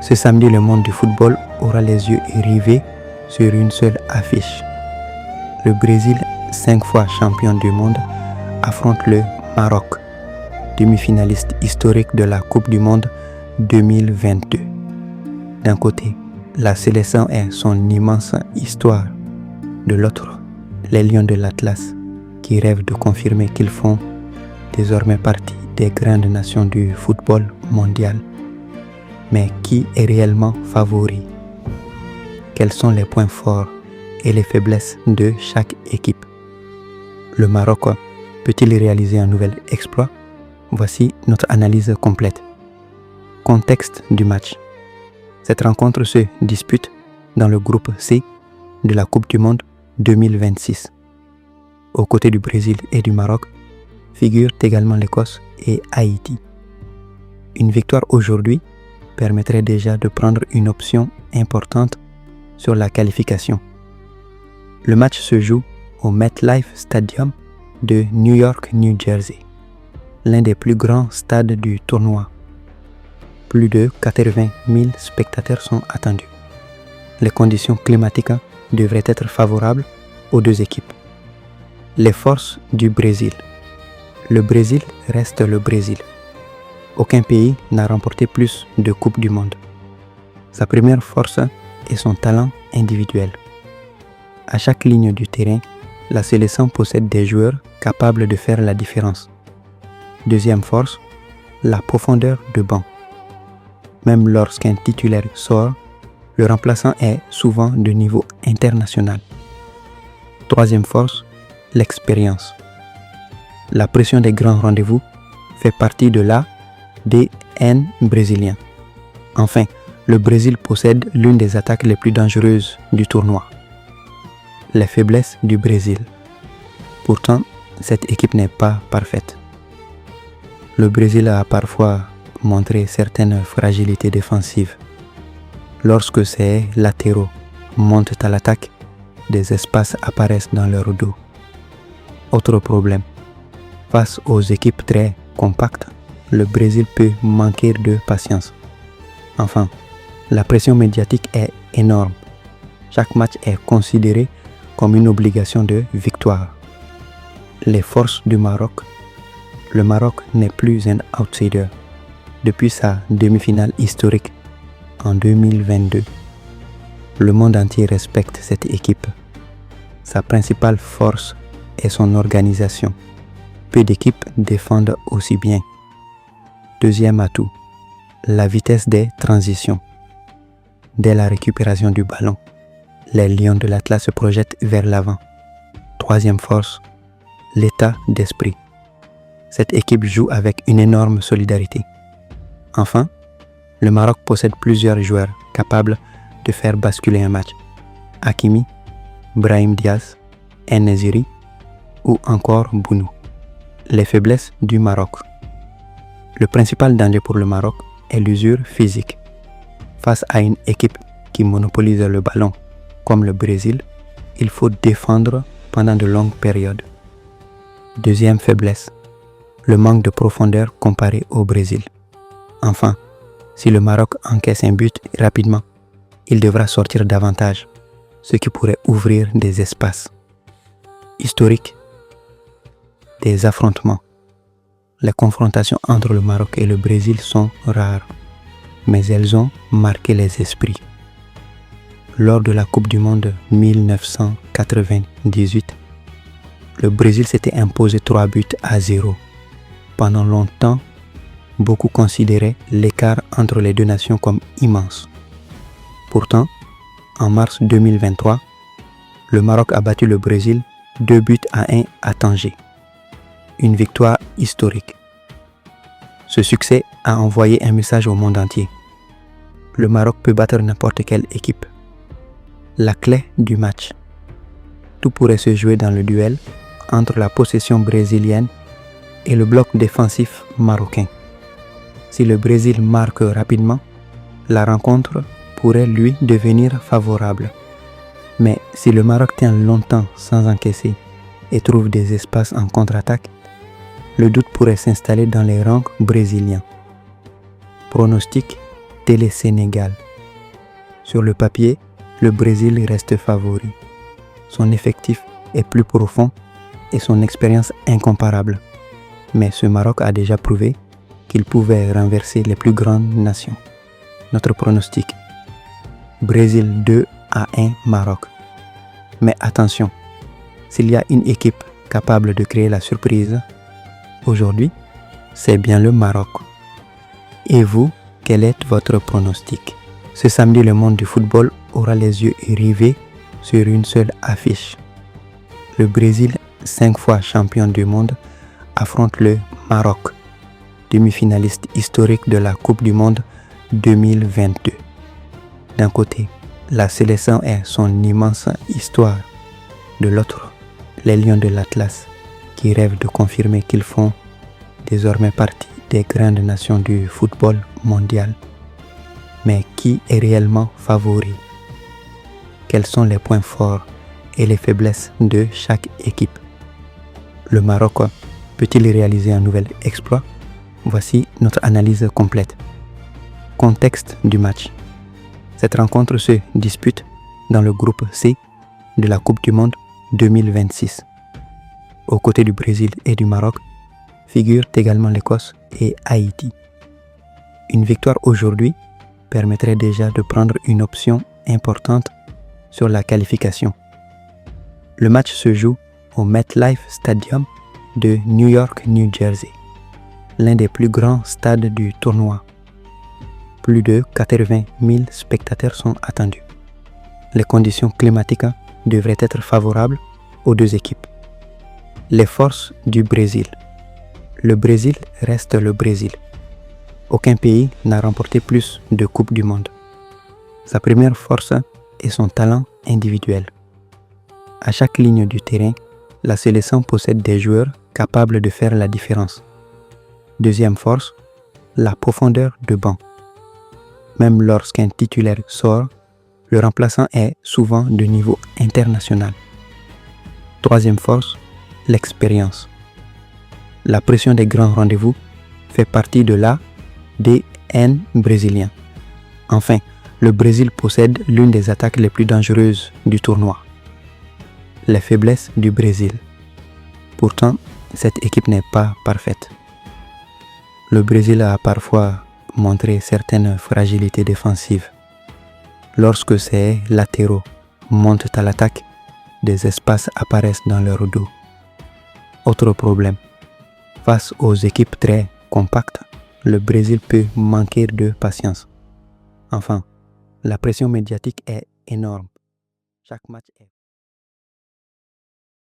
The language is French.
Ce samedi, le monde du football aura les yeux rivés sur une seule affiche. Le Brésil, 5 fois champion du monde, affronte le Maroc, demi-finaliste historique de la Coupe du Monde 2022. D'un côté, la sélection et son immense histoire. De l'autre, les Lions de l'Atlas, qui rêvent de confirmer qu'ils font désormais partie des grandes nations du football mondial. Mais qui est réellement favori? Quels sont les points forts et les faiblesses de chaque équipe? Le Maroc peut-il réaliser un nouvel exploit? Voici notre analyse complète. Contexte du match. Cette rencontre se dispute dans le groupe C de la Coupe du Monde 2026. Aux côtés du Brésil et du Maroc figurent également l'Écosse et Haïti. Une victoire aujourd'hui permettrait déjà de prendre une option importante sur la qualification. Le match se joue au MetLife Stadium de New York, New Jersey, l'un des plus grands stades du tournoi. Plus de 80 000 spectateurs sont attendus. Les conditions climatiques devraient être favorables aux deux équipes. Les forces du Brésil. Le Brésil reste le Brésil. Aucun pays n'a remporté plus de Coupes du Monde. Sa première force est son talent individuel. À chaque ligne du terrain, la sélection possède des joueurs capables de faire la différence. Deuxième force, la profondeur de banc. Même lorsqu'un titulaire sort, le remplaçant est souvent de niveau international. Troisième force, l'expérience. La pression des grands rendez-vous fait partie de l'ADN brésilien. Enfin, le Brésil possède l'une des attaques les plus dangereuses du tournoi. Les faiblesses du Brésil. Pourtant, cette équipe n'est pas parfaite. Le Brésil a parfois montré certaines fragilités défensives. Lorsque ses latéraux montent à l'attaque, des espaces apparaissent dans leur dos. Autre problème, face aux équipes très compactes, le Brésil peut manquer de patience. Enfin, la pression médiatique est énorme. Chaque match est considéré comme une obligation de victoire. Les forces du Maroc. Le Maroc n'est plus un outsider. Depuis sa demi-finale historique en 2022, le monde entier respecte cette équipe. Sa principale force est son organisation. Peu d'équipes défendent aussi bien. Deuxième atout, la vitesse des transitions. Dès la récupération du ballon, les Lions de l'Atlas se projettent vers l'avant. Troisième force, l'état d'esprit. Cette équipe joue avec une énorme solidarité. Enfin, le Maroc possède plusieurs joueurs capables de faire basculer un match. Hakimi, Brahim Diaz, En-Nesyri ou encore Bounou. Les faiblesses du Maroc. Le principal danger pour le Maroc est l'usure physique. Face à une équipe qui monopolise le ballon, comme le Brésil, il faut défendre pendant de longues périodes. Deuxième faiblesse, le manque de profondeur comparé au Brésil. Enfin, si le Maroc encaisse un but rapidement, il devra sortir davantage, ce qui pourrait ouvrir des espaces. Historique des affrontements. Les confrontations entre le Maroc et le Brésil sont rares, mais elles ont marqué les esprits. Lors de la Coupe du Monde 1998, le Brésil s'était imposé 3-0. Pendant longtemps, beaucoup considéraient l'écart entre les deux nations comme immense. Pourtant, en mars 2023, le Maroc a battu le Brésil 2-1 à Tanger. Une victoire historique. Ce succès a envoyé un message au monde entier. Le Maroc peut battre n'importe quelle équipe. La clé du match. Tout pourrait se jouer dans le duel entre la possession brésilienne et le bloc défensif marocain. Si le Brésil marque rapidement, la rencontre pourrait lui devenir favorable. Mais si le Maroc tient longtemps sans encaisser et trouve des espaces en contre-attaque, le doute pourrait s'installer dans les rangs brésiliens. Pronostic, Télé Sénégal. Sur le papier, le Brésil reste favori. Son effectif est plus profond et son expérience incomparable. Mais ce Maroc a déjà prouvé qu'il pouvait renverser les plus grandes nations. Notre pronostic: Brésil 2-1 Maroc. Mais attention, s'il y a une équipe capable de créer la surprise, aujourd'hui, c'est bien le Maroc. Et vous, quel est votre pronostic? Ce samedi, le monde du football aura les yeux rivés sur une seule affiche. Le Brésil, 5 fois champion du monde, affronte le Maroc, demi-finaliste historique de la Coupe du Monde 2022. D'un côté, la sélection et son immense histoire. De l'autre, les Lions de l'Atlas, qui rêvent de confirmer qu'ils font désormais partie des grandes nations du football mondial. Mais qui est réellement favori? Quels sont les points forts et les faiblesses de chaque équipe? Le Maroc peut-il réaliser un nouvel exploit? Voici notre analyse complète. Contexte du match. Cette rencontre se dispute dans le groupe C de la Coupe du Monde 2026. Aux côtés du Brésil et du Maroc figurent également l'Écosse et Haïti. Une victoire aujourd'hui permettrait déjà de prendre une option importante sur la qualification. Le match se joue au MetLife Stadium de New York, New Jersey, l'un des plus grands stades du tournoi. Plus de 80 000 spectateurs sont attendus. Les conditions climatiques devraient être favorables aux deux équipes. Les forces du Brésil. Le Brésil reste le Brésil. Aucun pays n'a remporté plus de Coupes du Monde. Sa première force est son talent individuel. À chaque ligne du terrain, la sélection possède des joueurs capables de faire la différence. Deuxième force, la profondeur de banc. Même lorsqu'un titulaire sort, le remplaçant est souvent de niveau international. Troisième force, l'expérience. La pression des grands rendez-vous fait partie de l'ADN brésilien. Enfin, le Brésil possède l'une des attaques les plus dangereuses du tournoi. Les faiblesses du Brésil. Pourtant, cette équipe n'est pas parfaite. Le Brésil a parfois montré certaines fragilités défensives. Lorsque ses latéraux montent à l'attaque, des espaces apparaissent dans leur dos. Autre problème, face aux équipes très compactes, le Brésil peut manquer de patience. Enfin, la pression médiatique est énorme. Chaque match est